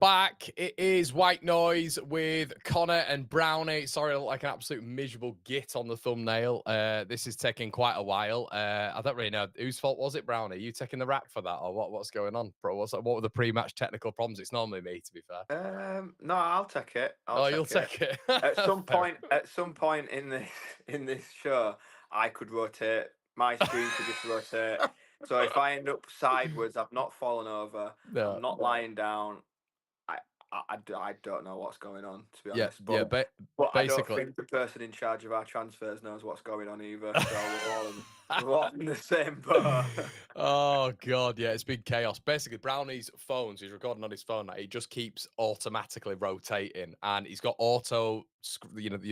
Back, it is White Noise with Connor and Brownie. Sorry, I look like an absolute miserable git on the thumbnail. This is taking quite a while. I don't really know whose fault was it, Brownie? Are you taking the rap for that, or what's going on, bro? What were the pre-match technical problems? It's normally me, to be fair. No, I'll take it. I'll Oh, you'll take it. take it. At some Fair point, in this show, I could rotate. My screen could just rotate. So if I end up sideways, I've not fallen over. no. I'm not lying down. I don't know what's going on, to be Yeah, honest. yeah. But I don't Basically. think the person in charge of our transfers knows what's going on either. So we're all in the same boat. Oh god, yeah, it's been chaos. Basically, Brownie's phones, he's recording on his phone, like, he just keeps automatically rotating, and he's got the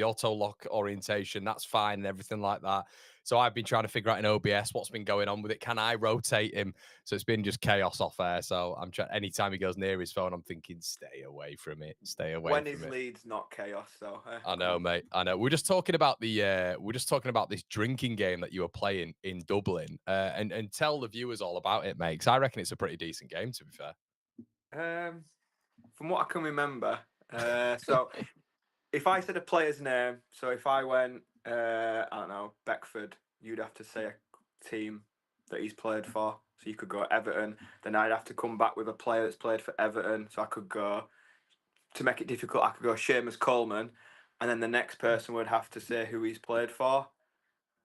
auto lock orientation. That's fine and everything like that. So I've been trying to figure out in OBS what's been going on with it. Can I rotate him? So it's been just chaos off air. So I'm trying. Anytime he goes near his phone, I'm thinking, stay away from it. Stay away When from is it. Leeds not chaos though? I Come know, on. mate. I know. We're just talking about this drinking game that you were playing in Dublin, and tell the viewers all about it, mate. Because I reckon it's a pretty decent game, to be fair. From what I can remember, so if I said a player's name, so if I went, I don't know, Beckford, you'd have to say a team that he's played for. So you could go Everton. Then I'd have to come back with a player that's played for Everton. So I could go, to make it difficult, I could go Seamus Coleman, and then the next person would have to say who he's played for.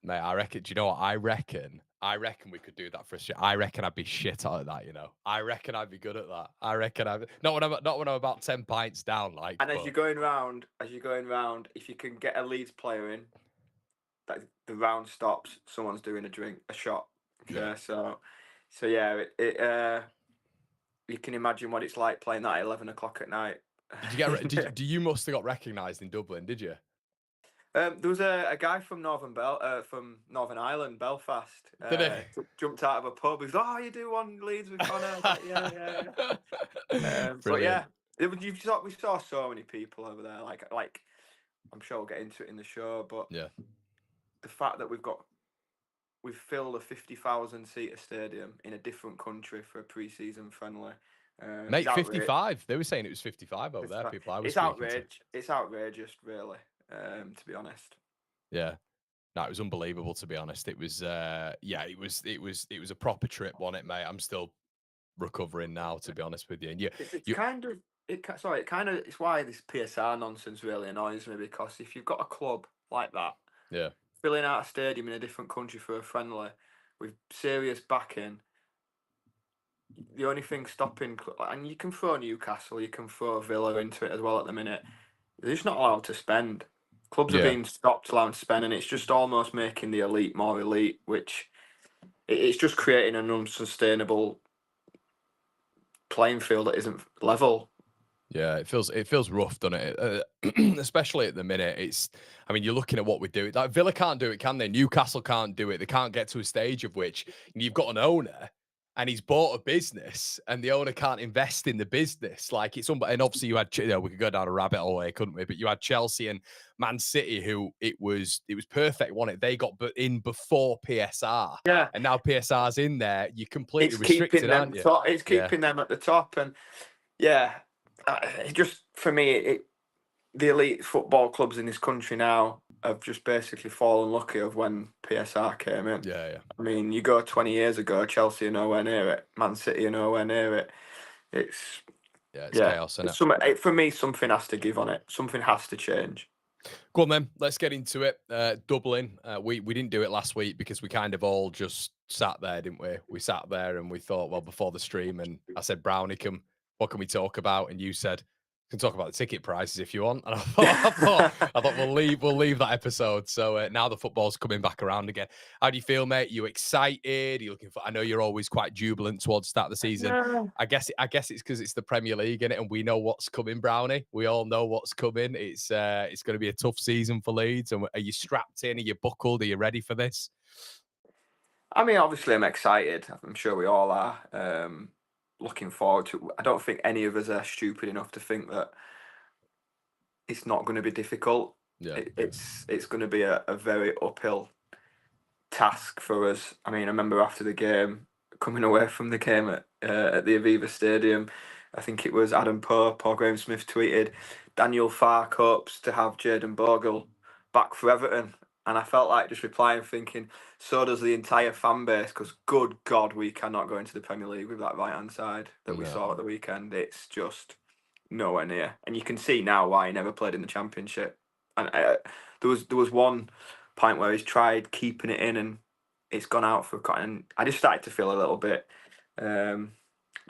Mate, I reckon. Do you know what I reckon? I reckon we could do that for a shit. I reckon I'd be shit at that. I reckon I'd be good at that. I reckon I'd not when I'm about 10 pints down, like. And as But you're going round, if you can get a Leeds player in, that the round stops, someone's doing a shot. Okay, yeah. so yeah, you can imagine what it's like playing that at 11 o'clock at night. You must have got recognised in Dublin, did you? There was a guy from from Northern Ireland, Belfast. Did he? Jumped out of a pub. He was, "Oh, you do one Leeds with Connor?" I was like, "Yeah, yeah." But Brilliant. yeah, we saw so many people over there. Like I'm sure we'll get into it in the show, but Yeah. the fact that we've filled a 50,000 seater stadium in a different country for a pre-season friendly. Mate, 55. They were saying it was 55 over there, people I was speaking to. It's outrageous, really. To be honest. Yeah. No, it was unbelievable, to be honest. It was it was a proper trip, wasn't it, mate? I'm still recovering now, to be honest with you. And It's you kind of it's why this PSR nonsense really annoys me, because if you've got a club like that yeah. filling out a stadium in a different country for a friendly with serious backing, the only thing stopping, and you can throw Newcastle, you can throw Villa into it as well at the minute, they're just not allowed to spend. Clubs are Yeah. being stopped allowed to spend, and it's just almost making the elite more elite, which it's just creating an unsustainable playing field that isn't level. Yeah, it feels rough, doesn't it? Especially at the minute. I mean, you're looking at what we do. Like Villa can't do it, can they? Newcastle can't do it. They can't get to a stage of which you've got an owner and he's bought a business and the owner can't invest in the business. Like it's and obviously you had, we could go down a rabbit hole here, couldn't we? But you had Chelsea and Man City, who it was perfect, wasn't it? They got in before PSR, Yeah, and now PSR's in there. You're completely restricted, aren't you? It's Yeah, keeping them at the top, and yeah, it just for me, the elite football clubs in this country now have just basically fallen lucky of when PSR came in. yeah. I mean, you go 20 years ago, Chelsea are nowhere near it, Man City are nowhere near it. It's It's chaos, isn't it? for me, something has to give on it. Something has to change. Go on then, let's get into it. Dublin, we didn't do it last week because we kind of all just sat there, didn't we? We sat there and we thought, well, before the stream, and I said, Brownie, what can we talk about? And you said, can talk about the ticket prices if you want. And I thought we'll leave that episode. So now the football's coming back around again. How do you feel, mate? You excited? Are you looking for? I know you're always quite jubilant towards the start of the season. Yeah. I guess it's because it's the Premier League in it, and we know what's coming, Brownie. We all know what's coming. It's going to be a tough season for Leeds. And are you strapped in? Are you buckled? Are you ready for this? I mean, obviously, I'm excited. I'm sure we all are. Looking forward to. I don't think any of us are stupid enough to think that it's not going to be difficult. Yeah. It's going to be a very uphill task for us. I mean, I remember after the game, coming away from the game at the Aviva Stadium, I think it was Adam Pope or Graham Smith tweeted Daniel Farke hopes to have Jayden Bogle back for Everton. And I felt like just replying, thinking, so does the entire fan base, because good God, we cannot go into the Premier League with that right-hand side that we saw at the weekend. It's just nowhere near. And you can see now why he never played in the Championship. And there was one point where he's tried keeping it in and it's gone out for a cut. And I just started to feel a little bit...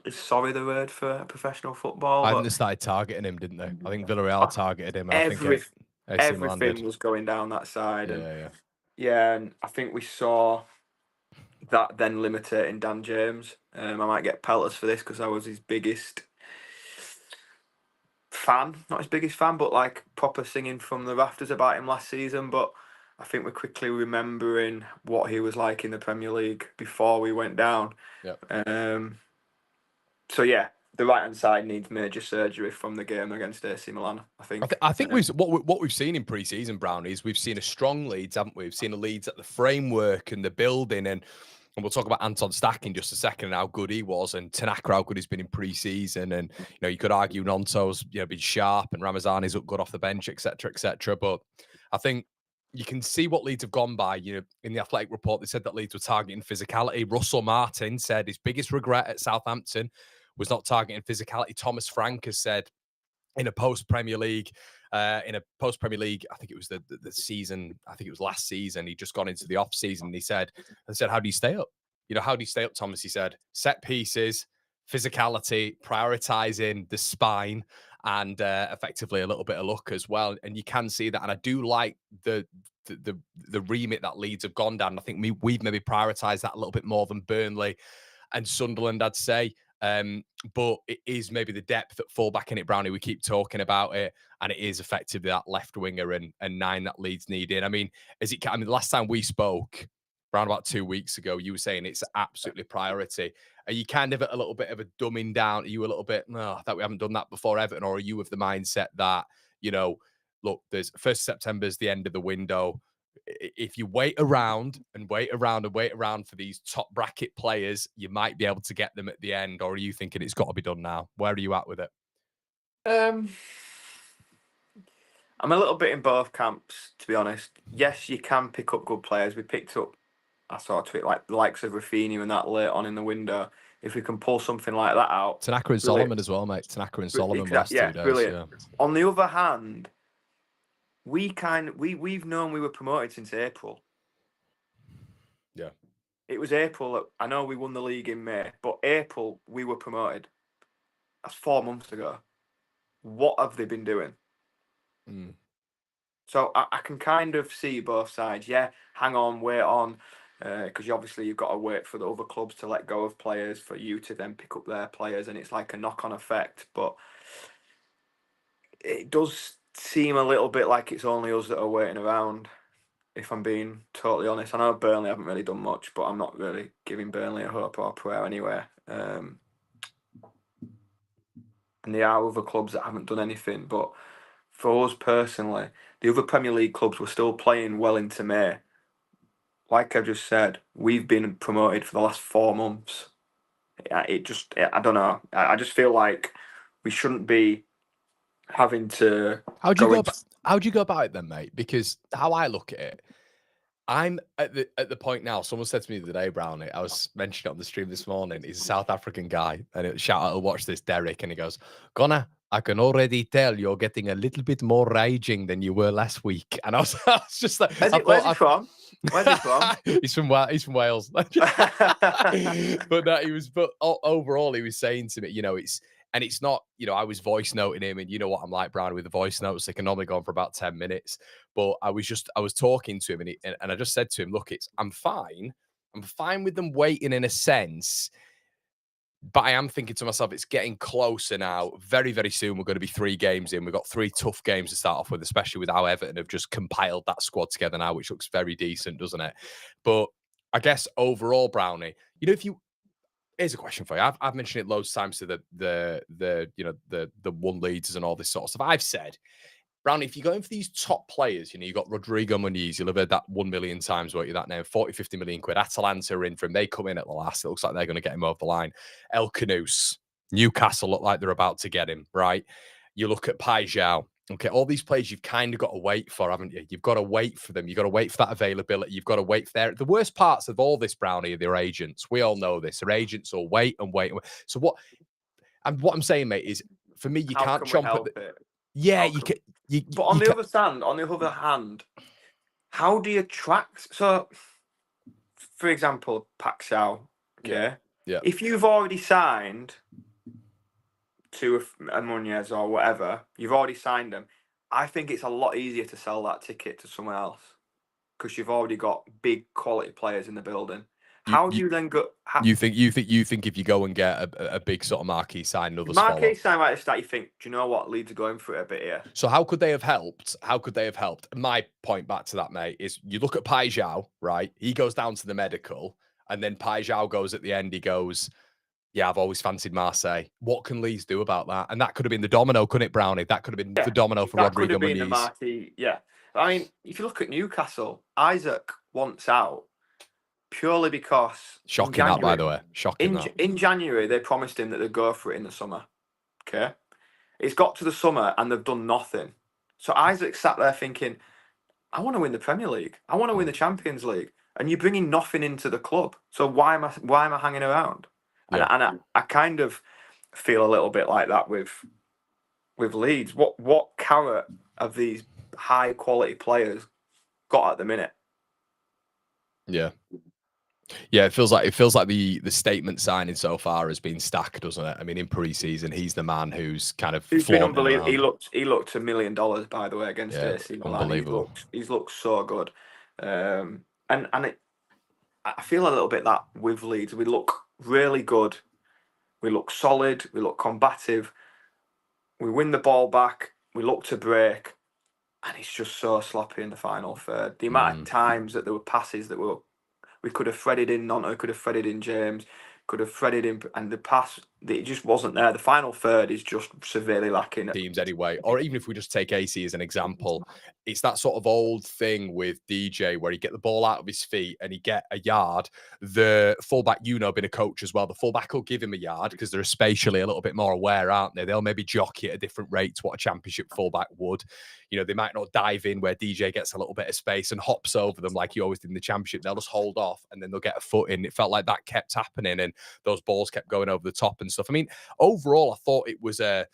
is sorry the word for professional football? I But think they started targeting him, didn't they? I think Villarreal targeted him, and I think AC Milan did. Everything was going down that side. Yeah, And yeah. yeah, and I think we saw that then limiting Dan James. I might get pelters for this because I was his biggest fan, not his biggest fan, but like proper singing from the rafters about him last season. But I think we're quickly remembering what he was like in the Premier League before we went down. Yep. So yeah, the right hand side needs major surgery from the game against AC Milan. I think what we've seen in pre-season, Brownie, is we've seen a strong Leeds, haven't we? We've seen a Leeds at the framework and the building, and we'll talk about Anton Stack in just a second and how good he was, and Tanaka how good he's been in pre-season, and you could argue Nonto's been sharp and Ramazani's up good off the bench, etc., etc. But I think you can see what Leeds have gone by. In the Athletic report, they said that Leeds were targeting physicality. Russell Martin said his biggest regret at Southampton was not targeting physicality. Thomas Frank has said in a post-Premier League, I think it was the season, I think it was last season, he'd just gone into the off-season, and he said, how do you stay up? How do you stay up, Thomas? He said, set pieces, physicality, prioritizing the spine, and effectively a little bit of luck as well. And you can see that. And I do like the remit that Leeds have gone down. I think we've maybe prioritized that a little bit more than Burnley and Sunderland, I'd say. But it is maybe the depth at fullback in it, Brownie. We keep talking about it, and it is effectively that left winger and 9 that Leeds needed. I mean, the last time we spoke, around about 2 weeks ago, you were saying it's absolutely priority. Are you kind of a little bit of a dumbing down? Are you a little bit, that we haven't done that before, Everton? Or are you of the mindset that, look, there's 1st of September is the end of the window. If you wait around for these top bracket players, you might be able to get them at the end. Or are you thinking it's got to be done now? Where are you at with it? I'm a little bit in both camps, to be honest. Yes, you can pick up good players. We picked up, I saw a tweet, like the likes of Rafinha and that late on in the window. If we can pull something like that out. Tanaka and Solomon as well, mate. Tanaka and Solomon last 2 days. Brilliant. Yeah. On the other hand, we've known we were promoted since April. Yeah. It was April. I know we won the league in May, but April we were promoted. That's 4 months ago. What have they been doing? So I can kind of see both sides. Yeah, hang on, wait on, because you've got to wait for the other clubs to let go of players for you to then pick up their players, and it's like a knock-on effect. But it does seem a little bit like it's only us that are waiting around, if I'm being totally honest. I know Burnley haven't really done much, but I'm not really giving Burnley a hope or a prayer anywhere. And there are other clubs that haven't done anything. But for us personally, the other Premier League clubs were still playing well into May. Like I just said, we've been promoted for the last 4 months. I don't know. I just feel like we shouldn't be having to. How'd you go about it then, mate? Because how I look at it, I'm at the point now. Someone said to me the other day, Brownie, I was mentioning it on the stream this morning. He's a South African guy, and shout out to watch this, Derek, and he goes, Connor, I can already tell you're getting a little bit more raging than you were last week. And I was just like, Where's he from? Where's he from? He's from Wales. But overall, he was saying to me, it's not, I was voice noting him, and you know what I'm like, Brownie, with the voice notes. They can normally go on for about 10 minutes. But I was talking to him, and I just said to him, look, I'm fine. I'm fine with them waiting in a sense. But I am thinking to myself, it's getting closer now. Very, very soon, we're going to be 3 games in. We've got 3 tough games to start off with, especially with how Everton have just compiled that squad together now, which looks very decent, doesn't it? But I guess overall, Brownie, here's a question for you. I've mentioned it loads of times to the one leaders and all this sort of stuff. I've said, Brownie, if you're going for these top players, you've got Rodrigo Muniz, you'll have heard that 1 million times, won't you, that name? 40, 50 million quid. Atalanta are in for him. They come in at the last. It looks like they're going to get him over the line. El Canoes, Newcastle look like they're about to get him, right? You look at Pai Zhao. Okay, all these players you've kind of got to wait for, haven't you? You've got to wait for them. You've got to wait for that availability. You've got to wait for the worst parts of all this, Brownie, are their agents. We all know this. Their agents will wait and wait and wait. So what I'm saying, mate, is for me, you How can't can we chomp at help the, it? yeah, How you can can But on you the can, other hand, how do you attract? So, for example, Paxao, okay? yeah. If you've already signed to a Munez or whatever, you've already signed them. I think it's a lot easier to sell that ticket to someone else because you've already got big quality players in the building. You, How do you you then go? you think if you go and get a big sort of marquee sign, others follow. Marquee sign like this, that you think, do you know what? Leeds are going for it a bit here. So how could they have helped? How could they have helped? My point back to that, mate, is you look at Pai Zhao, right? He goes down to the medical, and then Pai Zhao goes at the end. He goes, "Yeah, I've always fancied Marseille." What can Leeds do about that? And that could have been the domino, couldn't it, Brownie? That could have been Yeah, the domino for that could Rodrigo have been the Muniz. marquee. Yeah, I mean, if you look at Newcastle, Isaac wants out purely because Shocking that, by the way. Shocking that. In January they promised him that they'd go for it in the summer. Okay, it's got to the summer and they've done nothing. So Isaac sat there thinking, I want to win the Premier League. I want to win the Champions League. And you're bringing nothing into the club. So why am I hanging around? Yeah. And I kind of feel a little bit like that with Leeds. What carrot have these high quality players got at the minute? Yeah. Yeah, it feels like the statement signing so far has been stacked, doesn't it? I mean, in pre-season, he's the man who's kind of He's been flaunting unbelievable. around. He looked $1 million, by the way, against Yeah, AC Milan. unbelievable. He's looked so good. I feel a little bit that with Leeds, we look really good. We look solid. We look combative. We win the ball back. We look to break, and it's just so sloppy in the final third. The amount of times that there were passes that we could have threaded in Nonto, could have threaded in James, could have threaded in, and the pass, it just wasn't there. The final third is just severely lacking. Teams anyway, or even if we just take AC as an example, it's that sort of old thing with DJ where he get the ball out of his feet and he get a yard. The fullback, being a coach as well, the fullback will give him a yard because they're spatially a little bit more aware, aren't they? They'll maybe jockey at a different rate to what a championship fullback would. They might not dive in where DJ gets a little bit of space and hops over them like he always did in the championship. They'll just hold off and then they'll get a foot in. It felt like that kept happening and those balls kept going over the top and stuff. I mean, overall, I thought it was a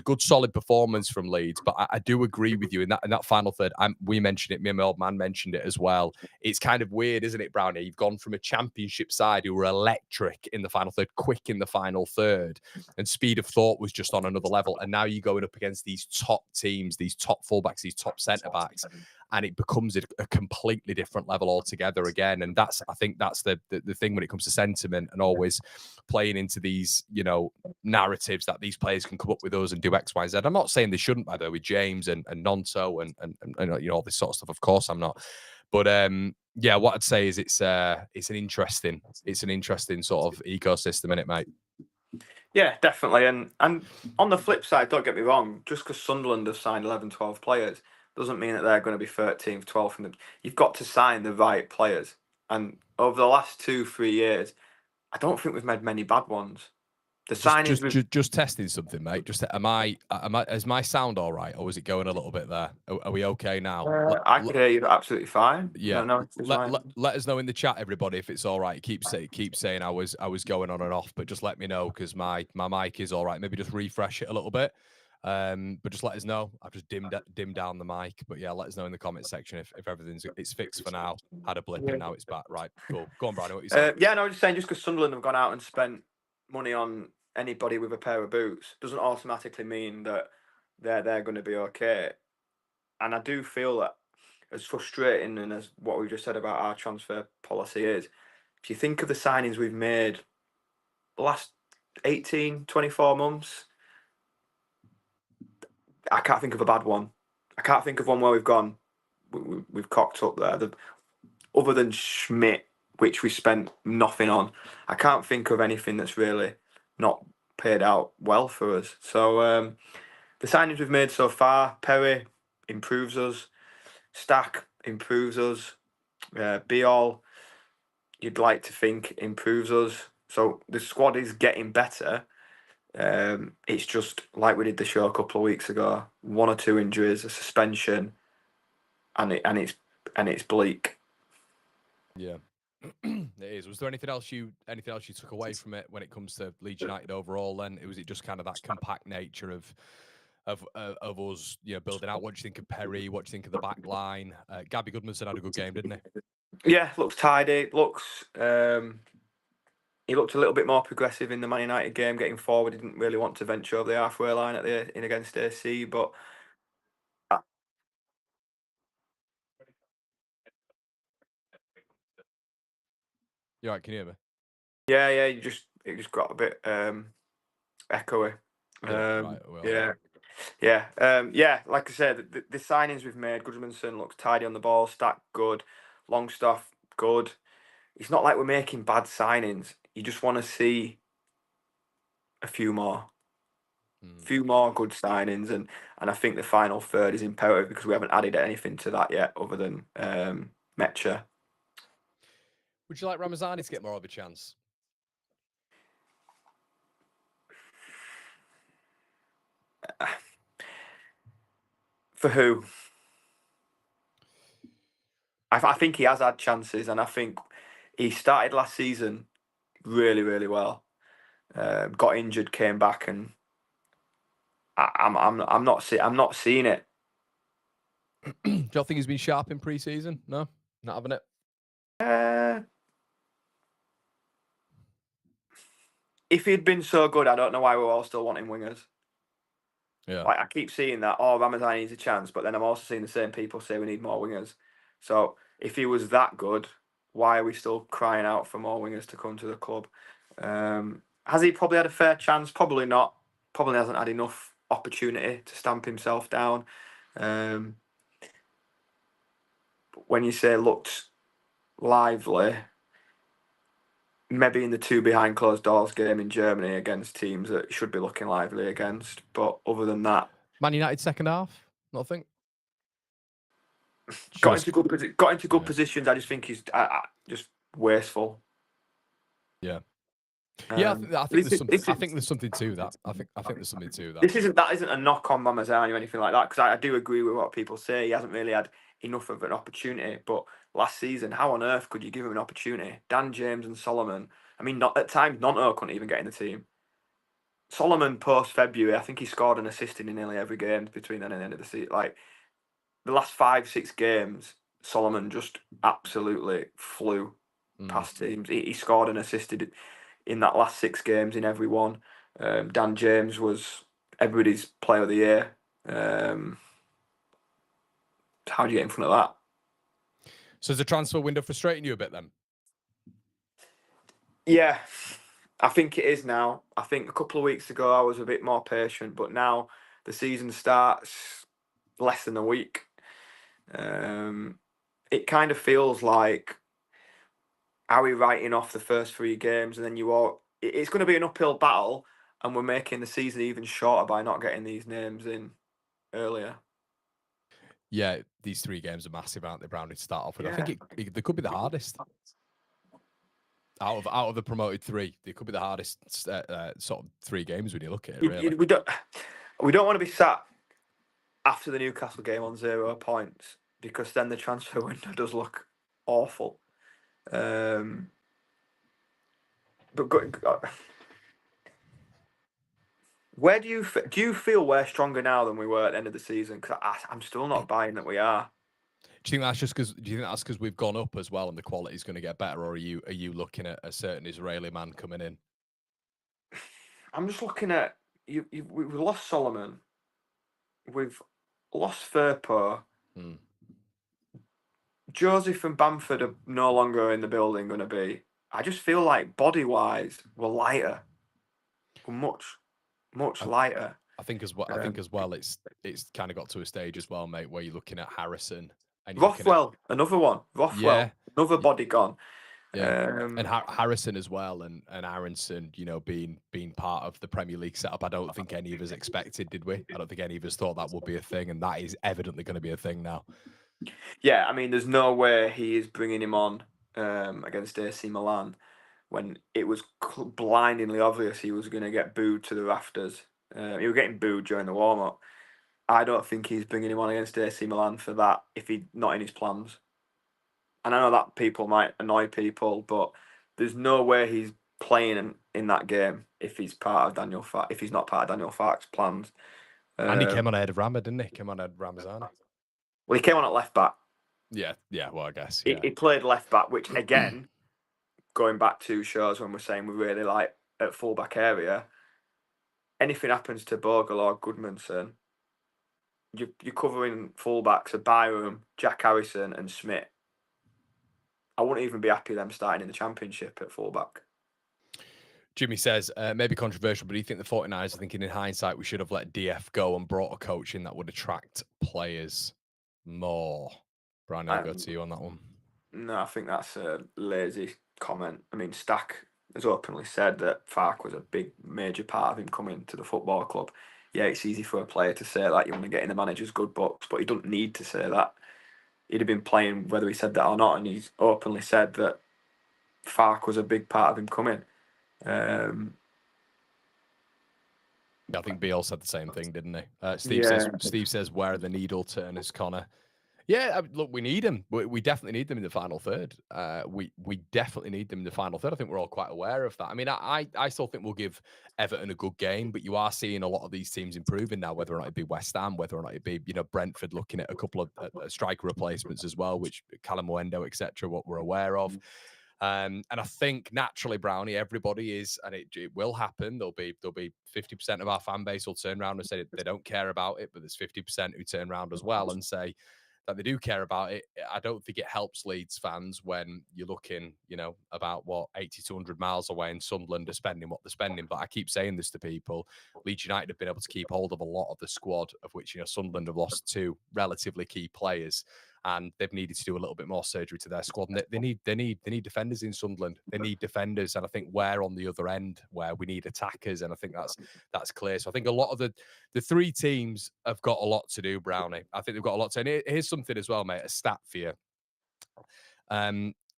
good, solid performance from Leeds. But I do agree with you in that final third. We mentioned it. Me and my old man mentioned it as well. It's kind of weird, isn't it, Brownie? You've gone from a championship side who were electric in the final third, quick in the final third, and speed of thought was just on another level. And now you're going up against these top teams, these top fullbacks, these top centre backs, and it becomes a completely different level altogether again. And I think that's the thing when it comes to sentiment and always playing into these, narratives that these players can come up with us and do X, Y, Z. I'm not saying they shouldn't, by the way, with James and Nonto and all this sort of stuff. Of course, I'm not. But yeah, what I'd say is it's an interesting sort of ecosystem, isn't it, mate? Yeah, definitely. And on the flip side, don't get me wrong, just because Sunderland have signed 11, 12 players doesn't mean that they're going to be 13th, 12th from them. You've got to sign the right players. And over the last 2-3 years, I don't think we've made many bad ones. The signings just testing something, mate. Just is my sound all right, or was it going a little bit there? Are we okay now? I could hear you absolutely fine. Yeah. No, let us know in the chat, everybody, if it's all right. Keep saying I was going on and off, but just let me know because my mic is all right. Maybe just refresh it a little bit. But just let us know. I've just dimmed down the mic. But yeah, let us know in the comment section if it's fixed for now. Had a blip and now it's back. Right, cool. Go on, Brownie. What you saying? Yeah, no, I was just saying, just because Sunderland have gone out and spent money on anybody with a pair of boots doesn't automatically mean that they're going to be okay. And I do feel that as frustrating and as what we just said about our transfer policy is, if you think of the signings we've made the last 18, 24 months, I can't think of a bad one. I can't think of one where we've gone, we've cocked up there. Other than Schmidt, which we spent nothing on, I can't think of anything that's really not paid out well for us. So the signings we've made so far, Perry improves us, Stack improves us, Biol, you'd like to think improves us. So the squad is getting better. It's just like we did the show a couple of weeks ago. 1 or 2 injuries, a suspension, and it's bleak. Yeah. It is. Was there anything else you took away from it when it comes to Leeds United overall? Then was it just kind of that compact nature of us, building out? What do you think of Perry? What do you think of the back line? Gabby Goodmanson had a good game, didn't he? Yeah, looks tidy. He looked a little bit more progressive in the Man United game, getting forward. He didn't really want to venture over the halfway line in against AC, but uh, You all right? Can you hear me? yeah, it just got a bit echoey. Did it? Right. Well. Yeah. Like I said, the signings we've made, Goodmanson looks tidy on the ball, stacked good, Longstaff good. It's not like we're making bad signings. You just want to see a few more. Few more good signings, and I think the final third is imperative because we haven't added anything to that yet other than Mecha. Would you like Ramazani to get more of a chance? For who? I think he has had chances, and I think he started last season really, really well. Got injured, came back, and I'm not seeing it. Do you think he's been sharp in pre-season? No, not having it. If he'd been so good, I don't know why we're all still wanting wingers. Yeah. Like I keep seeing that, Ramazani needs a chance, but then I'm also seeing the same people say we need more wingers. So if he was that good, why are we still crying out for more wingers to come to the club? Has he probably had a fair chance? Probably not. Probably hasn't had enough opportunity to stamp himself down. When you say looked lively, maybe in the 2 behind closed doors game in Germany against teams that should be looking lively against. But other than that, Man United second half, nothing. Got into good positions. I just think he's just wasteful. Yeah. Yeah, I think there's something. I think there's something to that. I think there's something to that. That isn't a knock on Ramazani or anything like that, because I do agree with what people say. He hasn't really had enough of an opportunity. But last season, how on earth could you give him an opportunity? Dan James and Solomon. I mean, not at times, Nonto couldn't even get in the team. Solomon post February, I think he scored an assist in nearly every game between then and the end of the season. Like the last 5-6 games, Solomon just absolutely flew past teams. He scored and assisted in that last 6 games in every one. Dan James was everybody's player of the year. How do you get in front of that? So is the transfer window frustrating you a bit then? Yeah, I think it is now. I think a couple of weeks ago I was a bit more patient, but now the season starts less than a week. It kind of feels like, are we writing off the first 3 games and then it's going to be an uphill battle, and we're making the season even shorter by not getting these names in earlier. Yeah, these 3 games are massive, aren't they, Brownie, to start off with? Yeah. I think they could be the hardest. Out of the promoted 3, they could be the hardest sort of 3 games when you look at it, really. We don't want to be sat after the Newcastle game on 0 points, because then the transfer window does look awful. But where do you feel we're stronger now than we were at the end of the season? Because I'm still not buying that we are. Do you think that's just because? Do you think that's because we've gone up as well and the quality is going to get better, or are you looking at a certain Israeli man coming in? I'm just looking at we've lost Solomon, we've lost Firpo. Joseph and Bamford are no longer in the building. Going to be. I just feel like body wise we're lighter. We're much lighter. I think as well. It's kind of got to a stage as well, mate, where you're looking at Harrison and Rothwell, another one. Rothwell, another body gone. Yeah, and Harrison as well, and Aronson, being part of the Premier League setup. I don't think any of us expected, did we? I don't think any of us thought that would be a thing, and that is evidently going to be a thing now. Yeah, I mean, there's no way he is bringing him on against AC Milan. when it was blindingly obvious he was going to get booed to the rafters. He was getting booed during the warm up. I don't think he's bringing him on against AC Milan for that if he's not in his plans. And I know that people might annoy people, but there's no way he's playing in that game if he's if he's not part of Daniel Farke's plans. And he came on ahead of Rama, didn't he? Came on ahead of Ramazani. Well, he came on at left back. Yeah. Well, I guess. He played left back, which again, going back to shows when we're saying we really like at fullback area, anything happens to Bogle or Goodmanson, you're covering fullbacks of Byram, Jack Harrison, and Smith. I wouldn't even be happy them starting in the Championship at fullback. Jimmy says, maybe controversial, but do you think the 49ers are thinking in hindsight we should have let DF go and brought a coach in that would attract players more? Brownie, I'll go to you on that one. No, I think that's a lazy comment. I mean, Stack has openly said that Farke was a big, major part of him coming to the football club. Yeah, it's easy for a player to say that you want to get in the manager's good books, but he doesn't need to say that. He'd have been playing whether he said that or not, and he's openly said that Farke was a big part of him coming. I think Beale said the same thing, didn't he? Steve says, where are the needle turners, Connor? Yeah, look, we need them. We definitely need them in the final third. We definitely need them in the final third. I think we're all quite aware of that. I mean, I still think we'll give Everton a good game, but you are seeing a lot of these teams improving now, whether or not it be West Ham, whether or not it be, Brentford looking at a couple of striker replacements as well, which Callum Mwendo, etc., what we're aware of. And I think naturally, Brownie, everybody is, and it will happen. There'll be 50% of our fan base will turn around and say they don't care about it, but there's 50% who turn around as well and say that they do care about it. I don't think it helps Leeds fans when you're looking, about 80 to 100 miles away, and Sunderland are spending what they're spending. But I keep saying this to people: Leeds United have been able to keep hold of a lot of the squad, of which Sunderland have lost two relatively key players. And they've needed to do a little bit more surgery to their squad. And they need defenders in Sunderland. They need defenders, and I think we're on the other end where we need attackers, and I think that's clear. So I think a lot of the three teams have got a lot to do, Brownie. I think they've got a lot to. And here's something as well, mate. A stat for you.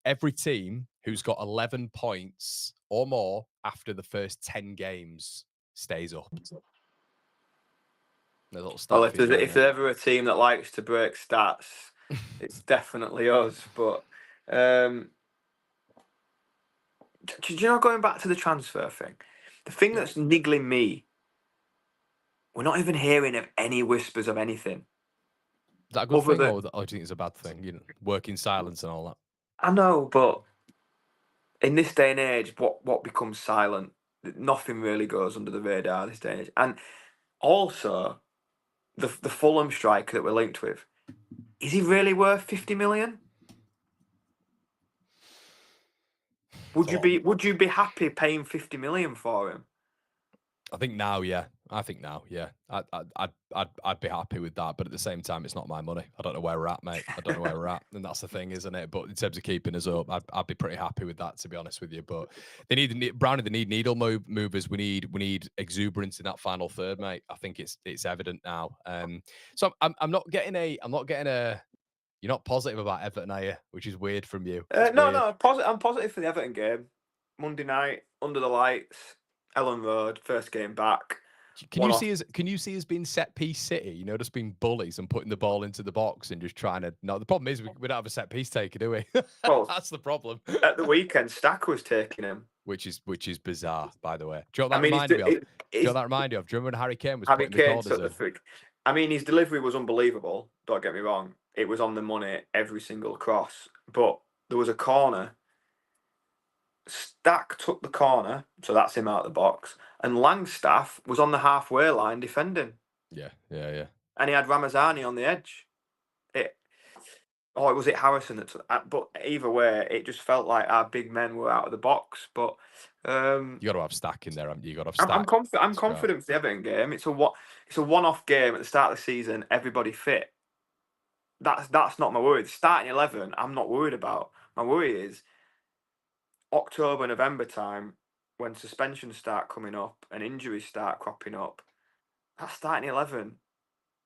Every team who's got 11 points or more after the first 10 games stays up. A little stat. Well, if there's ever a team that likes to break stats, it's definitely us. But do you know, going back to the transfer thing, the thing that's niggling me, we're not even hearing of any whispers of anything. Is that a good thing, or do you think it's a bad thing? Work in silence and all that. I know, but in this day and age, what becomes silent? Nothing really goes under the radar this day and age. And also, the Fulham striker that we're linked with, is he really worth 50 million? Would you be happy paying 50 million for him? I think now, yeah. I'd be happy with that, but at the same time, it's not my money. I don't know where we're at, mate. I don't know where we're at, and that's the thing, isn't it? But in terms of keeping us up, I'd be pretty happy with that, to be honest with you. But they need Brownie. They need needle movers. We need exuberance in that final third, mate. I think it's evident now. So I'm not getting a. You're not positive about Everton, are you? Which is weird from you. No. I'm positive for the Everton game. Monday night, under the lights, Ellen Road, first game back. Can you see us being set piece city? Just being bullies and putting the ball into the box and just trying to. No, the problem is we don't have a set piece taker, do we? Well, that's the problem. At the weekend, Stack was taking him, which is bizarre, by the way. Do you know what that reminded me of? Do you know what that reminded you of? Do you remember when Harry Kane was putting the corners in? I mean, his delivery was unbelievable. Don't get me wrong; it was on the money every single cross. But there was a corner. Stack took the corner, so that's him out of the box, and Langstaff was on the halfway line defending. Yeah. And he had Ramazani on the edge. Was it Harrison that took that? But either way, it just felt like our big men were out of the box. But you got to have Stack in there, haven't you? You got to have Stack. I'm confident for the Everton game. It's a one-off game at the start of the season. Everybody fit. That's not my worry. The starting 11, I'm not worried about. My worry is October, November time, when suspensions start coming up and injuries start cropping up. That starting 11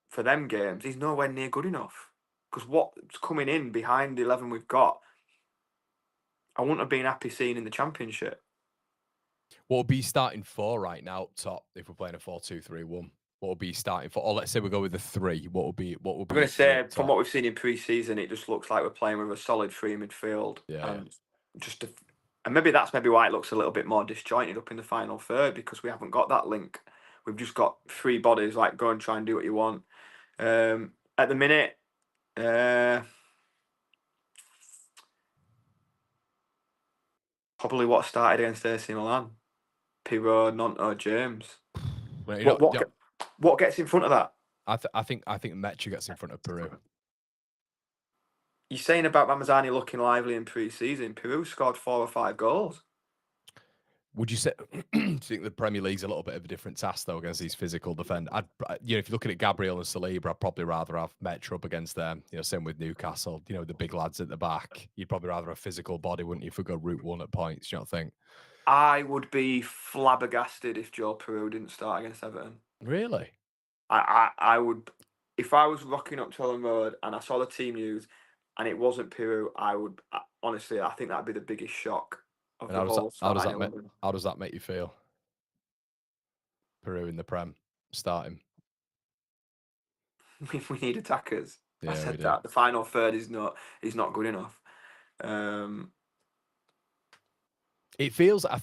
for them games is nowhere near good enough. Because what's coming in behind the 11 we've got I wouldn't have been happy seeing in the Championship. What would be starting 4 right now up top if we're playing a 4-2-3-1? What would be starting for? Or let's say we go with the 3. What would I'm be going your to 3 say, up from top? what we've seen in pre-season, it just looks like we're playing with a solid 3 midfield, Yeah, yeah. and just, and maybe that's maybe why it looks a little bit more disjointed up in the final third, because we haven't got that link. We've just got 3 bodies, like, go and try and do what you want. At the minute, probably what started against AC Milan, Pirro, Nonto, James. Well, What what yeah, what gets in front of that? I think Mecha gets in front of Peru. You're saying about Ramazani looking lively in pre-season. Peru scored 4 or 5 goals. Would you say do you think the Premier League's a little bit of a different task though against these physical defend? You know, if you're looking at Gabriel and Saliba, I'd probably rather have Metro up against them. You know, same with Newcastle. You know, the big lads at the back. You'd probably rather a physical body, wouldn't you, if we go route 1 at points? You don't think? I would be flabbergasted if Joe Peru didn't start against Everton. Really? I would, if I was rocking up to Ellen Road and I saw the team news and it wasn't Peru, honestly, I think that'd be the biggest shock of And the whole starting 11. how does that make you feel? Peru in the Prem starting. We need attackers. I Yeah, we said do. that the final third is not good enough. Um, It feels. I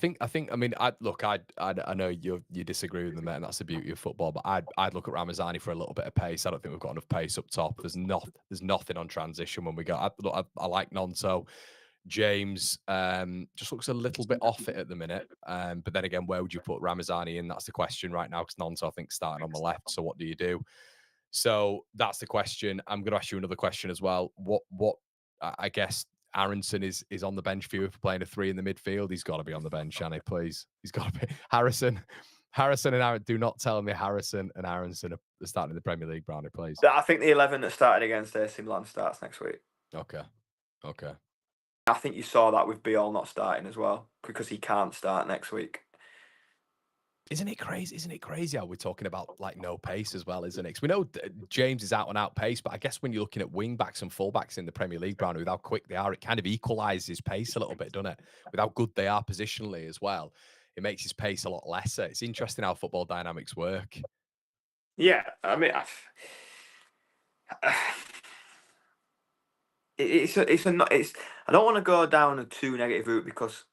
mean, I know you disagree with me, mate, and that's the beauty of football. But I'd look at Ramazani for a little bit of pace. I don't think we've got enough pace up top. There's nothing on transition when we go. I like Nonto. James just looks a little bit off it at the minute. But then again, where would you put Ramazani in? That's the question right now because Nonto I think starting on the left. So what do you do? So that's the question. I'm going to ask you another question as well. I guess Aronson is on the bench for you if we're playing a 3 in the midfield. He's got to be on the bench, Shanny, please. He's got to be. Harrison and Aaron. Do not tell me Harrison and Aronson are starting in the Premier League, Brownie, please. I think the 11 that started against AC Milan starts next week. Okay. Okay. I think you saw that with Biol not starting as well because he can't start next week. Isn't it crazy? Isn't it crazy how we're talking about like no pace as well, isn't it? Because we know James is out and out pace, but I guess when you're looking at wing backs and fullbacks in the Premier League, Brown, with how quick they are, it kind of equalises pace a little bit, doesn't it? With how good they are positionally as well, it makes his pace a lot lesser. It's interesting how football dynamics work. Yeah, I mean, it's. I don't want to go down a too negative route because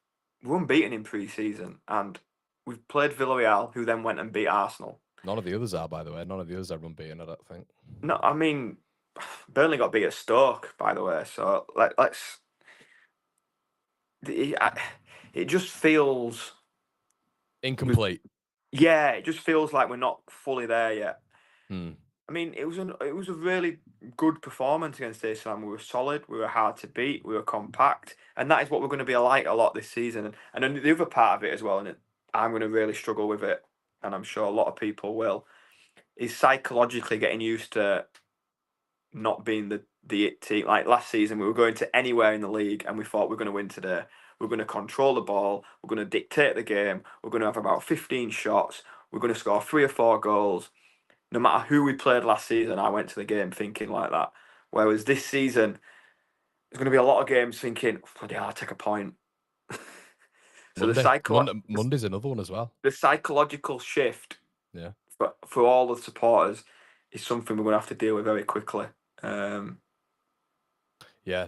we're unbeaten in pre-season and we've played Villarreal, who then went and beat Arsenal. None of the others are, by the way. None of the others are unbeaten, I don't think. No, I mean, Burnley got beat at Stoke, by the way. So let's. It just feels Incomplete. Yeah, it just feels like we're not fully there yet. Hmm. I mean, it was a really good performance against AC Milan. We were solid, we were hard to beat, we were compact, and that is what we're going to be like a lot this season. And then the other part of it as well, and I'm going to really struggle with it, and I'm sure a lot of people will, is psychologically getting used to not being the it team. Like last season, we were going to anywhere in the league, and we thought we're going to win today. We're going to control the ball. We're going to dictate the game. We're going to have about 15 shots. We're going to score 3 or 4 goals no matter who we played last season, I went to the game thinking like that. Whereas this season, there's going to be a lot of games thinking, bloody hell, I'll take a point. So Monday's another one as well. the psychological shift Yeah. for all the supporters is something we're going to have to deal with very quickly. Yeah.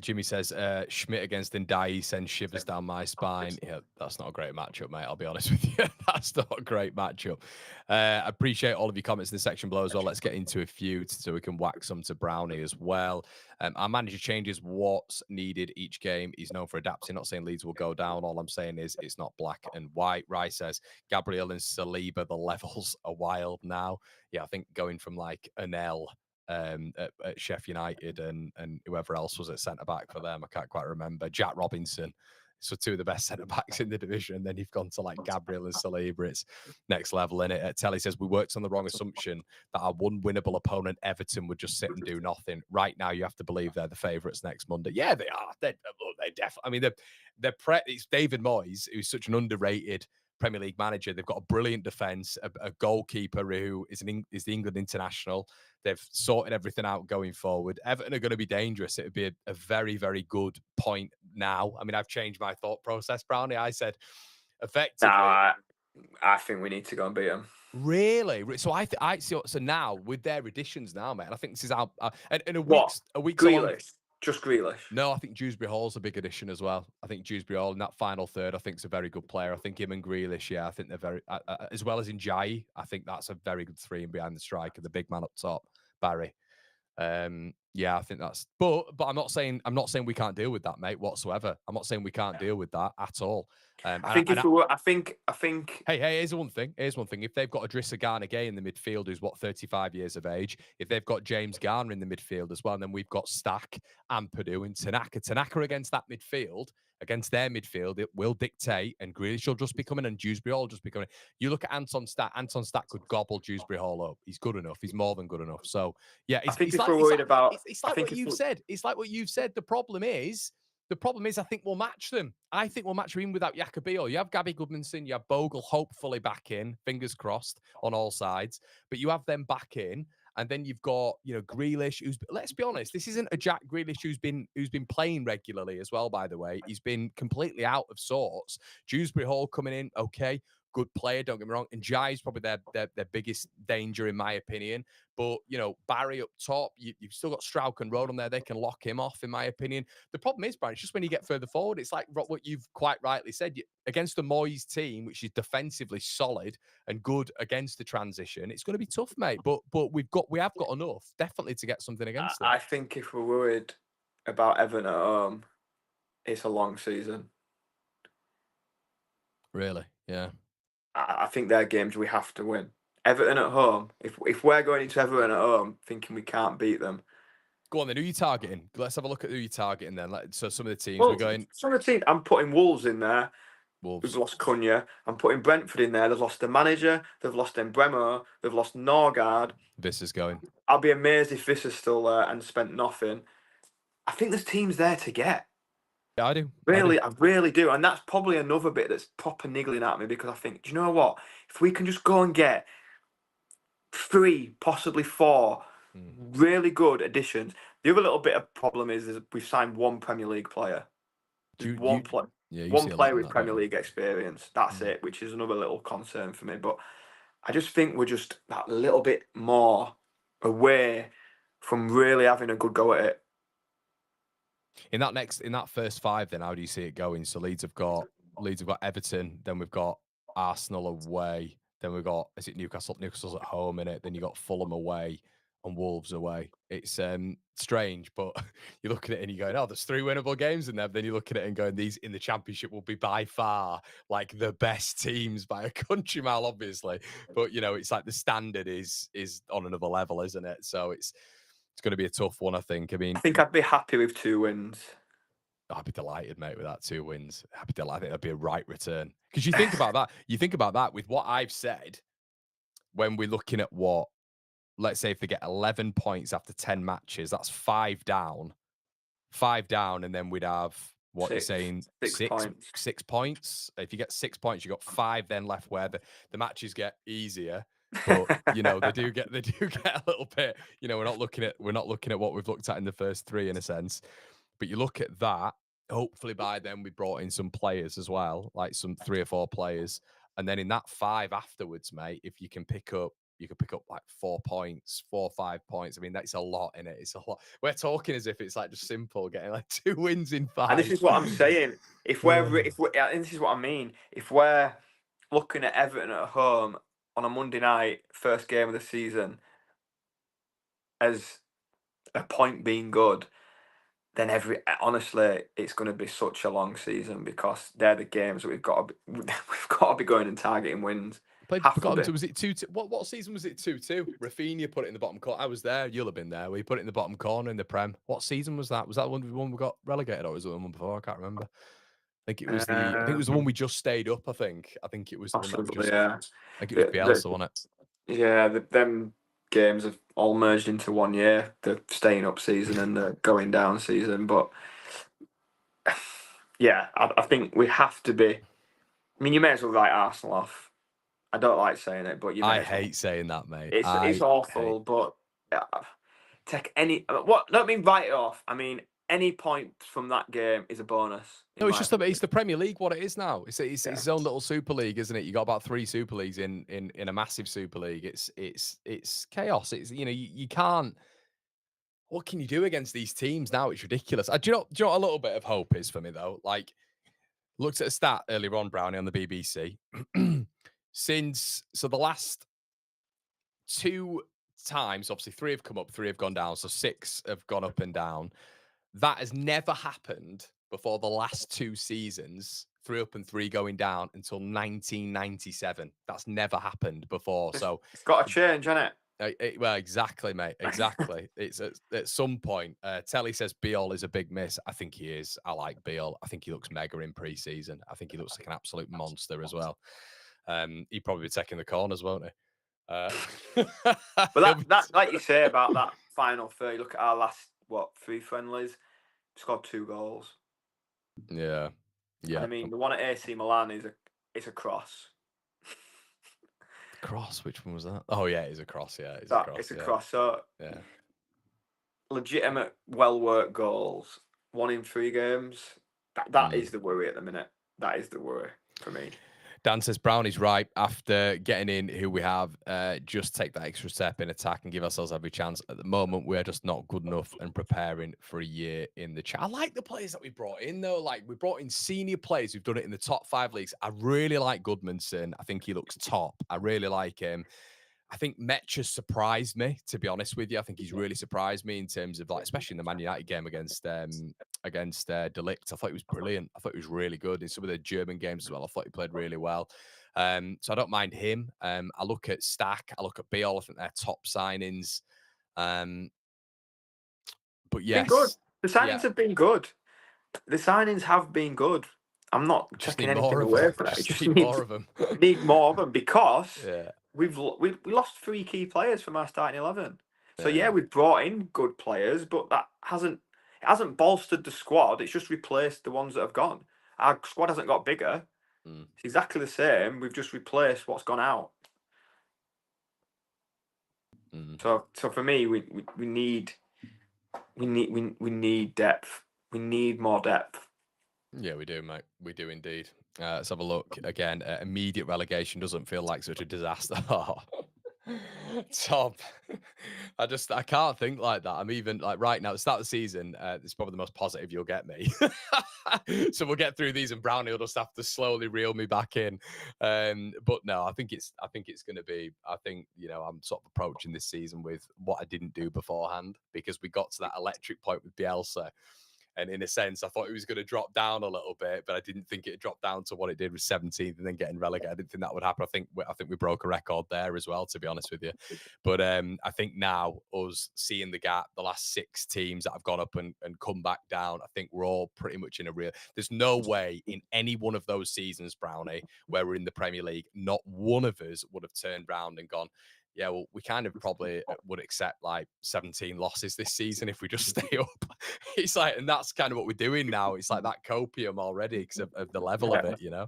Jimmy says Schmidt against Ndai sends shivers down my spine. Yeah, that's not a great matchup, mate. I'll be honest with you. That's not a great matchup. I appreciate all of your comments in the section below as well. Let's get into a few so we can whack some to Brownie as well. Our manager changes what's needed each game. He's known for adapting. Not saying Leeds will go down. All I'm saying is it's not black and white. Rice says Gabriel and Saliba, the levels are wild now. Yeah, I think going from like an L at Sheffield United and whoever else was at centre back for them. I can't quite remember. Jack Robinson. So 2 of the best centre backs in the division. Then you've gone to like Gabriel and Saliba. It's next level in it. Telly says we worked on the wrong assumption that our one winnable opponent Everton would just sit and do nothing. Right now, you have to believe they're the favourites next Monday. Yeah, they are. They're definitely. I mean, it's David Moyes, who's such an underrated Premier League manager. They've got a brilliant defence, a goalkeeper who is the England international. They've sorted everything out going forward. Everton are going to be dangerous. It would be a very, very good point now. I mean, I've changed my thought process, Brownie. I said effectively. Nah, I think we need to go and beat them. Really? So so now with their additions now, man, I think this is our and in What? a week's along. Grealish? Just Grealish? No, I think Dewsbury Hall's a big addition as well. I think Dewsbury Hall in that final third, I think, is a very good player. I think him and Grealish, yeah, I think they're very, as well as in Jai, I think that's a very good three and behind the striker, the big man up top, Barry. Yeah, I think that's. But I'm not saying we can't deal with that, mate, whatsoever. I'm not saying we can't deal with that at all. I think if we were, I think. Hey, here's one thing. Here's one thing. If they've got Idrissa Gana Gay in the midfield, who's 35 years of age, if they've got James Garner in the midfield as well, and then we've got Stack and Purdue and Tanaka. Tanaka against that midfield, against their midfield, it will dictate, and Grealish will just be coming, and Dewsbury Hall just be coming. You look at Anton Stack. Anton Stack could gobble Dewsbury Hall up. He's good enough. He's more than good enough. So yeah, I think if we're worried about, it's like what you've said. It's like what you've said. The problem is, I think we'll match them. I think we'll match them even without Jakobio. You have Gabby Goodmanson, you have Bogle hopefully back in, fingers crossed on all sides. But you have them back in, and then you've got Grealish, who's, let's be honest, this isn't a Jack Grealish who's been playing regularly as well. By the way, he's been completely out of sorts. Dewsbury Hall coming in, okay. Good player, don't get me wrong. And Jai is probably their biggest danger, in my opinion. But, Barry up top, you've still got Strauch and Road on there. They can lock him off, in my opinion. The problem is, Brian, it's just when you get further forward, it's like what you've quite rightly said. Against the Moyes team, which is defensively solid and good against the transition, it's going to be tough, mate. But we have got enough, definitely, to get something against them. I think if we're worried about Everton at home, it's a long season. Really? Yeah. I think they're games we have to win. Everton at home. If we're going into Everton at home thinking we can't beat them. Go on then. Who are you targeting? Let's have a look at who you're targeting then. So some of the teams Well, we're going. Some of the teams, I'm putting Wolves in there. Wolves. We've lost Cunha. I'm putting Brentford in there. They've lost the manager. They've lost Embremo. They've lost Norgard. This is going. I'll be amazed if this is still there and spent nothing. I think there's teams there to get. Yeah, I do. I really do. And that's probably another bit that's proper niggling at me, because I think, do you know what? If we can just go and get 3, possibly 4 really good additions. The other little bit of problem is we've signed one Premier League player. One player with Premier League experience. That's it, which is another little concern for me. But I just think we're just that little bit more away from really having a good go at it. In that first 5, then how do you see it going? So Leeds have got Everton, then we've got Arsenal away, then we've got Newcastle? Newcastle's at home, innit? Then you got Fulham away and Wolves away. It's strange, but you look at it and you're going, oh, there's 3 winnable games in there. But then you look at it and going, these in the Championship will be by far like the best teams by a country mile, obviously. But it's like the standard is on another level, isn't it? So it's going to be a tough one, I think. I mean, I think I'd be happy with 2 wins. I'd be delighted, mate, with that 2 wins. I'd be delighted. That'd be a right return. Because you think about that. You think about that with what I've said when we're looking at what, let's say if they get 11 points after 10 matches, that's 5 down. 5 down, and then we'd have, what you're saying, 6 points. 6 points. If you get 6 points, you've got 5 then left where the matches get easier. But they do get a little bit. We're not looking at what we've looked at in the first 3 in a sense. But you look at that. Hopefully by then we brought in some players as well, like some 3 or 4 players, and then in that 5 afterwards, mate, if you can pick up like 4 points, 4 or 5 points. I mean, that's a lot in it. It's a lot. We're talking as if it's like just simple, getting like 2 wins in 5. And this is what I'm saying. If we're, and this is what I mean. If we're looking at Everton at home on a Monday night, first game of the season, as a point being good, then honestly, it's going to be such a long season, because they're the games that we've got to be going and targeting wins. Was it 2-2? What season was it? 2-2. Rafinha put it in the bottom corner. I was there. You'll have been there. We put it in the bottom corner in the Prem. What season was that? Was that one we got relegated, or was it the one before? I can't remember. I think it was the one we just stayed up. I think it was the one that we just. Yeah. I think it was Bielsa, wasn't it? Yeah, them games have all merged into one year. The staying up season and the going down season. But yeah, I think we have to be. I mean, you may as well write Arsenal off. I don't like saying it, but I hate saying that, mate. It's awful, but take any. What? Don't mean write it off. I mean, any point from that game is a bonus. No, it's just it's the Premier League. What it is now, it's its own little Super League, isn't it? You got about 3 Super Leagues in a massive Super League. It's chaos. It's you can't. What can you do against these teams now? It's ridiculous. Do you know what a little bit of hope is for me though? Like, looked at a stat earlier on, Brownie, on the BBC. So the last 2 times, obviously 3 have come up, 3 have gone down, so 6 have gone up and down. That has never happened before the last 2 seasons, 3 up and 3 going down until 1997. That's never happened before. So it's got to change, hasn't it? Well, exactly, mate. Exactly. It's at some point. Telly says Beal is a big miss. I think he is. I like Beal. I think he looks mega in pre-season. I think he looks like an absolute monster as well. He'd probably be taking the corners, won't he? But that, like you say about that final third, look at our last 3 friendlies, scored 2 goals. Yeah. And I mean, the one at AC Milan is a cross. Cross? Which one was that? Oh yeah, it's a cross. Yeah, it's a cross. So yeah, legitimate, well-worked goals. 1 in 3 games. That is the worry at the minute. That is the worry for me. Dan says Brownie's right. After getting in who we have, just take that extra step in attack and give ourselves every chance. At the moment, we're just not good enough and preparing for a year in the chat. I like the players that we brought in, though. Like, we brought in senior players who've done it in the top 5 leagues. I really like Goodmanson. I think he looks top. I really like him. I think Metch has surprised me, to be honest with you. I think he's really surprised me in terms of, like, especially in the Man United game against De Ligt. I thought he was brilliant. I thought he was really good in some of the German games as well. I thought he played really well. So I don't mind him. I look at Stack. I look at Beal. I think they're top signings. But yes, been good. The signings have been good. The signings have been good. I'm not taking anything away from it. Just need more of them. Need more of them because we lost 3 key players from our starting 11. So we've brought in good players, but that hasn't bolstered the squad. It's just replaced the ones that have gone. Our squad hasn't got bigger. It's exactly the same. We've just replaced what's gone out. So for me, we need depth. We need more depth. Yeah, we do, mate. We do indeed. Let's have a look again. Immediate relegation doesn't feel like such a disaster. Tom, I can't think like that. I'm even like right now, at the start of the season, it's probably the most positive you'll get me. So we'll get through these and Brownie will just have to slowly reel me back in. But no, I think it's going to be, I'm sort of approaching this season with what I didn't do beforehand, because we got to that electric point with Bielsa. And in a sense, I thought it was going to drop down a little bit, but I didn't think it dropped down to what it did with 17th and then getting relegated. I didn't think that would happen. I think we broke a record there as well, to be honest with you. But I think now, us seeing the gap, the last 6 teams that have gone up and come back down, I think we're all pretty much in a real... There's no way in any one of those seasons, Brownie, where we're in the Premier League, not one of us would have turned around and gone, yeah, well, we kind of probably would accept like 17 losses this season if we just stay up. It's like, and that's kind of what we're doing now. It's like that copium already because of the level of it, you know?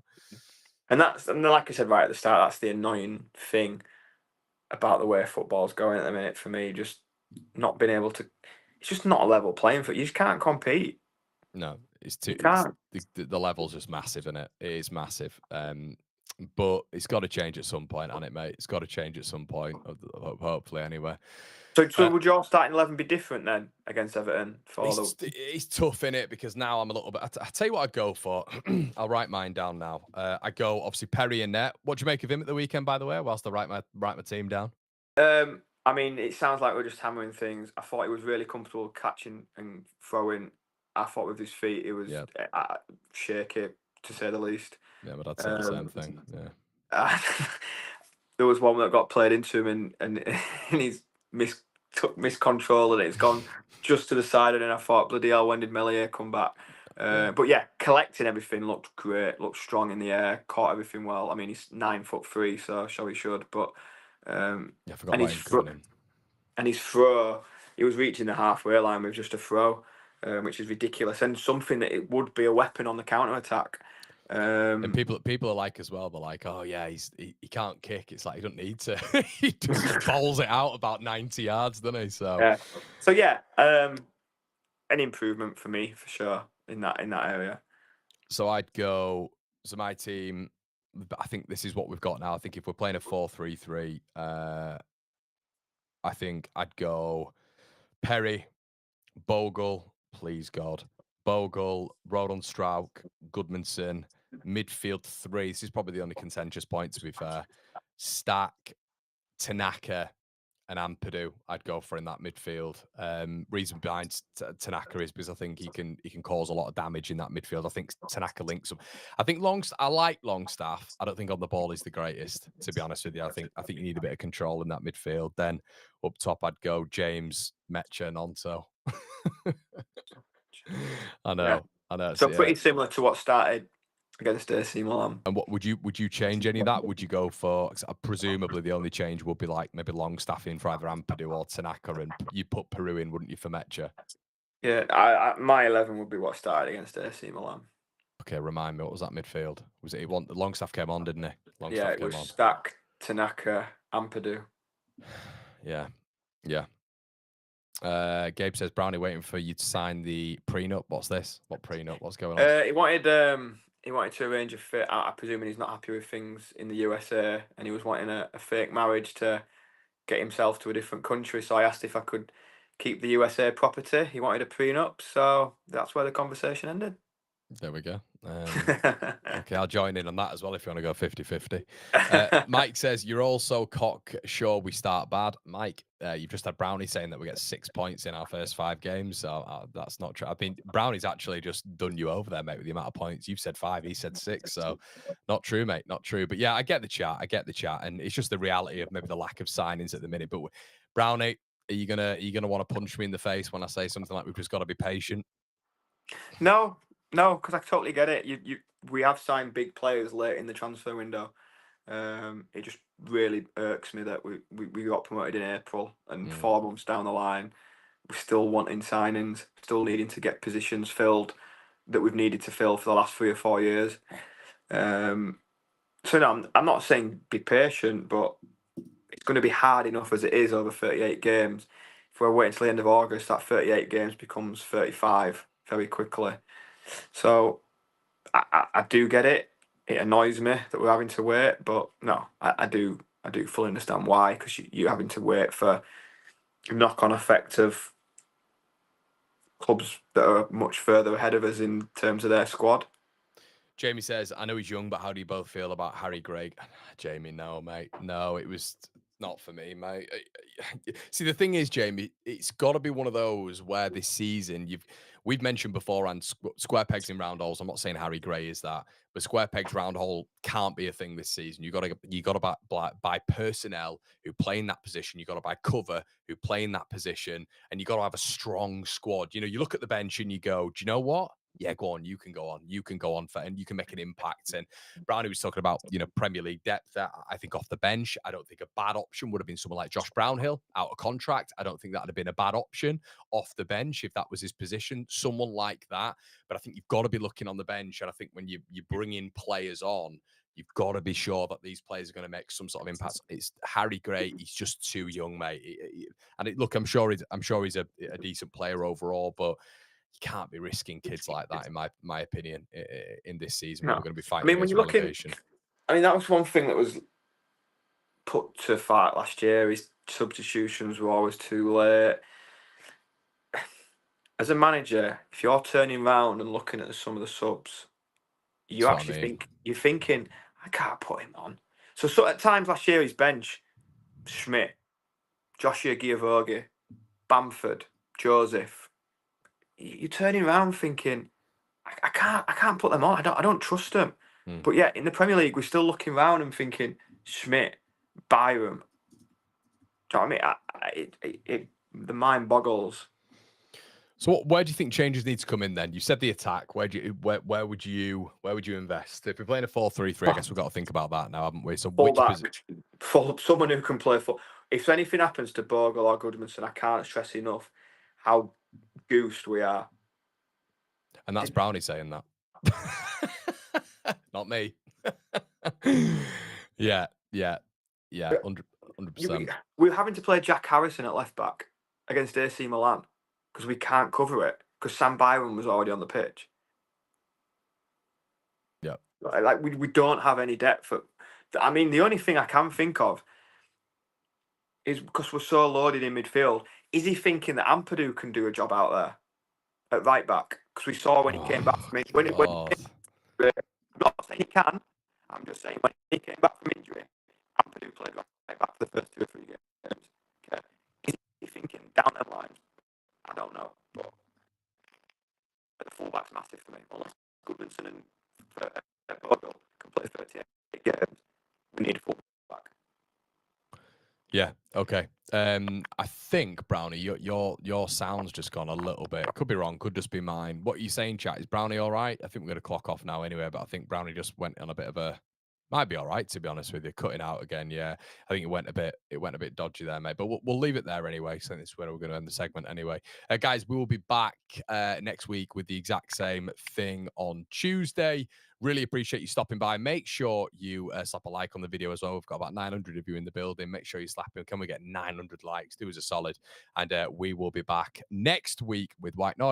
And like I said right at the start, that's the annoying thing about the way football's going at the minute for me. Just not being able to, it's just not a level playing field. You just can't compete. No, it's too, the level's just massive, isn't it? It is massive. But it's got to change at some point, hasn't it, mate? It's got to change at some point, hopefully, anyway. So would your starting 11 be different then against Everton? It's tough, innit? Because now I'm a little bit... I tell you what I'd go for. I'll write mine down now. I go, obviously, Perry in net. What do you make of him at the weekend, by the way, whilst I write my team down? I mean, it sounds like we're just hammering things. I thought he was really comfortable catching and throwing. I thought with his feet, it was shaky, to say the least. Yeah, but I'd say the same thing. Yeah. There was one that got played into him, and he's miscontrol, and it's gone just to the side. And then I thought, bloody hell, when did Melier come back? But yeah, collecting everything looked great, looked strong in the air, caught everything well. I mean, he's 9'3", so he should. But I forgot and his throw, he was reaching the halfway line with just a throw, which is ridiculous, and something that it would be a weapon on the counter attack. And people are like as well, they're like, oh yeah, he can't kick. It's like, he don't need to. He just bowls it out about 90 yards, doesn't he? So yeah. an improvement for me for sure in that area. So I'd go. So my team. I think this is what we've got now. I think if we're playing a 4-3-3, I think I'd go Perry, Bogle, please God, Bogle, Rodon Strauch, Goodmanson, midfield three. This is probably the only contentious point, to be fair. Stack, Tanaka, and Ampadu, I'd go for in that midfield. Reason behind Tanaka is because I think he can cause a lot of damage in that midfield. I think Tanaka links up. I think I like Longstaff. I don't think on the ball is the greatest, to be honest with you. I think you need a bit of control in that midfield. Then up top, I'd go James, Mecha, and Onto. I Yeah. know. So pretty similar to what started against AC Milan. And what would you change any of that? Would you go for? 'Cause presumably, the only change would be like maybe Longstaff in for either Ampadu or Tanaka, and you put Peru in, wouldn't you, for Mecha? Yeah, my 11 would be what started against AC Milan. Okay, remind me, what was that midfield? Was it he want Longstaff came on, didn't he? Longstaff Yeah, it came was on. Stack, Tanaka, Ampadu. Yeah, yeah. Gabe says Brownie waiting for you to sign the prenup. What's this? What prenup? What's going on? He wanted to arrange a fit. I presume he's not happy with things in the USA, and he was wanting a fake marriage to get himself to a different country. So I asked if I could keep the USA property. He wanted a prenup, so that's where the conversation ended. There we go. Okay, I'll join in on that as well if you want to go 50-50. Mike says, you're also sure we start bad. Mike, you've just had Brownie saying that we get 6 points in our first 5 games. So that's not true. I mean, Brownie's actually just done you over there, mate, with the amount of points. You've said 5, he said 6. So not true, mate. Not true. But yeah, I get the chat. And it's just the reality of maybe the lack of signings at the minute. But Brownie, are you gonna want to punch me in the face when I say something like we've just got to be patient? No, because I totally get it. We have signed big players late in the transfer window. It just really irks me that we got promoted in April and 4 months down the line, we're still wanting signings, still needing to get positions filled that we've needed to fill for the last 3 or 4 years. So no, I'm not saying be patient, but it's going to be hard enough as it is over 38 games. If we're waiting till the end of August, that 38 games becomes 35 very quickly. So I do get it. It annoys me that we're having to wait, but no, I do fully understand why, because you're having to wait for knock-on effect of clubs that are much further ahead of us in terms of their squad. Jamie says, I know he's young, but how do you both feel about Harry Gregg? Jamie, no, mate. No, it was not for me, mate. See, the thing is, Jamie, it's got to be one of those where this season we've mentioned before, and square pegs in round holes. I'm not saying Harry Gray is that, but square pegs round hole can't be a thing this season. You got to buy personnel who play in that position. You got to buy cover who play in that position, and you got to have a strong squad. You know, you look at the bench and you go, do you know what? Yeah, go on. You can go on. You can go on and you can make an impact. And Brownie was talking about, Premier League depth. I think off the bench, I don't think a bad option would have been someone like Josh Brownhill out of contract. I don't think that would have been a bad option off the bench if that was his position. Someone like that. But I think you've got to be looking on the bench. And I think when you bring in players on, you've got to be sure that these players are going to make some sort of impact. It's Harry Gray. He's just too young, mate. Look, I'm sure he's a decent player overall, but you can't be risking kids like that, in my opinion, in this season when we're going to be fighting against relegation. That was one thing that was put to fight last year. His substitutions were always too late. As a manager, if you're turning around and looking at some of the subs, you're thinking, I can't put him on. So at times last year, his bench, Schmidt, Joshua Giavogi, Bamford, Joseph. You're turning around thinking, I can't put them on. I don't trust them. But yet in the Premier League, we're still looking around and thinking Schmidt, Byram. Do you know what I mean? The mind boggles. So where do you think changes need to come in then? You said the attack. Where would you invest? If we're playing a 4-3-3, I guess we've got to think about that now, haven't we? So someone who can play foot. If anything happens to Bogle or Goodmanson, I can't stress enough how goosed we are. And that's Brownie saying that. Not me. Yeah, 100%. We're having to play Jack Harrison at left back against AC Milan because we can't cover it. because Sam Byron was already on the pitch. Yeah. Like we don't have any depth. I mean, the only thing I can think of is because we're so loaded in midfield. Is he thinking that Ampadu can do a job out there at right back? Because we saw when he came back from injury. I'm not saying he can. I'm just saying when he came back from injury, Ampadu played right back for the first 2 or 3 games. Okay. Is he thinking down that line? I don't know. But the fullback's massive for me. Unless Goodmanson and Bogle can play 38 games, we need a fullback. Yeah. Okay. I think Brownie, your sound's just gone a little bit. Could be wrong. Could just be mine. What are you saying, chat? Is Brownie all right? I think we're going to clock off now anyway. But I think Brownie just went on a bit of a. Might be all right, to be honest with you. Cutting out again. Yeah. I think it went a bit dodgy there, mate. But we'll leave it there anyway. So this is where we're going to end the segment anyway. Guys, we will be back next week with the exact same thing on Tuesday. Really appreciate you stopping by. Make sure you slap a like on the video as well. We've got about 900 of you in the building. Make sure you slap him. Can we get 900 likes? Do us a solid. And we will be back next week with White Noise.